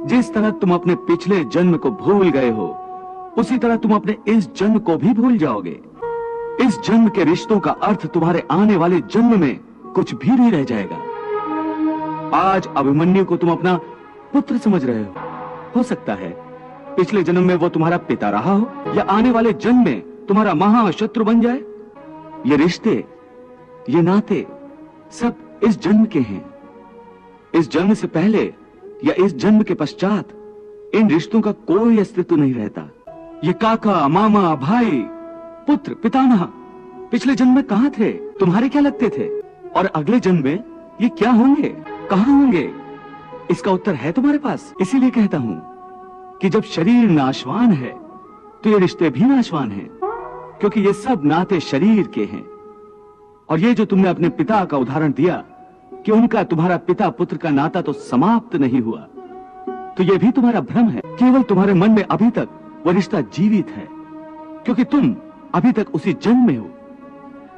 जिस तरह तुम अपने पिछले जन्म को भूल गए हो, उसी तरह तुम अपने इस जन्म को भी भूल जाओगे। इस जन्म के रिश्तों का अर्थ तुम्हारे आने वाले जन्म में कुछ भी नहीं रह जाएगा। आज अभिमन्यु को तुम अपना पुत्र समझ रहे हो सकता है पिछले जन्म में वो तुम्हारा पिता रहा हो, या आने वाले जन्म में तुम्हारा महाशत्रु बन जाए। ये रिश्ते, ये नाते सब इस जन्म के हैं। इस जन्म से पहले या इस जन्म के पश्चात इन रिश्तों का कोई अस्तित्व नहीं रहता। ये काका, मामा, भाई, पुत्र, पितामह पिछले जन्म में कहां थे? तुम्हारे क्या लगते थे? और अगले जन्म में ये क्या होंगे, कहां होंगे? इसका उत्तर है तुम्हारे पास। इसीलिए कहता हूं कि जब शरीर नाशवान है तो ये रिश्ते भी नाशवान हैं, क्योंकि ये सब नाते शरीर के हैं। और ये जो तुमने अपने पिता का उदाहरण दिया कि उनका तुम्हारा पिता पुत्र का नाता तो समाप्त नहीं हुआ, तो ये भी तुम्हारा भ्रम है। केवल तुम्हारे मन में अभी तक वो रिश्ता जीवित है, क्योंकि तुम अभी तक उसी जन्म में हो।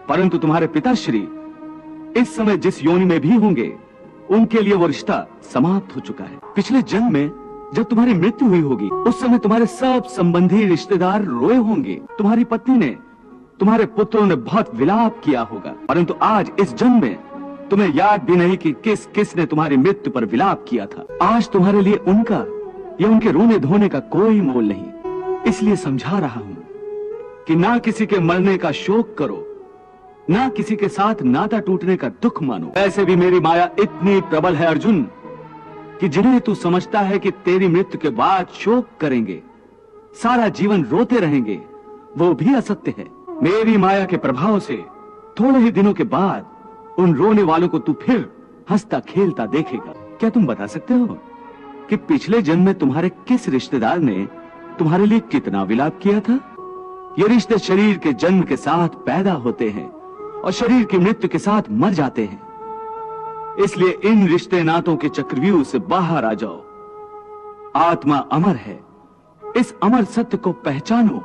परंतु तुम्हारे पिताश्री इस समय जिस योनि में भी होंगे, उनके लिए वो रिश्ता समाप्त हो चुका है। पिछले जन्म में जब तुम्हारी मृत्यु हुई होगी, उस समय तुम्हारे सब संबंधी रिश्तेदार रोए होंगे। तुम्हारी पत्नी ने, तुम्हारे पुत्रों ने बहुत विलाप किया होगा। परंतु आज इस जन्म में तुम्हें याद भी नहीं कि किस किस ने तुम्हारी मृत्यु पर विलाप किया था। आज तुम्हारे लिए उनका या उनके रोने धोने का कोई मोल नहीं। इसलिए समझा रहा हूं कि ना किसी के मरने का शोक करो, ना किसी के साथ नाता टूटने का दुख मानो। ऐसे भी मेरी माया इतनी प्रबल है अर्जुन, कि जिन्हें तू समझता है कि तेरी मृत्यु के बाद शोक करेंगे, सारा जीवन रोते रहेंगे, वो भी असत्य है। मेरी माया के प्रभाव से थोड़े ही दिनों के बाद उन रोने वालों को तू फिर हंसता खेलता देखेगा। क्या तुम बता सकते हो कि पिछले जन्म में तुम्हारे किस रिश्तेदार ने तुम्हारे लिए कितना विलाप किया था? ये रिश्ते शरीर के जन्म के साथ पैदा होते हैं और शरीर की मृत्यु के साथ मर जाते हैं। इसलिए इन रिश्ते नातों के चक्रव्यूह से बाहर आ जाओ। आत्मा अमर है, इस अमर सत्य को पहचानो।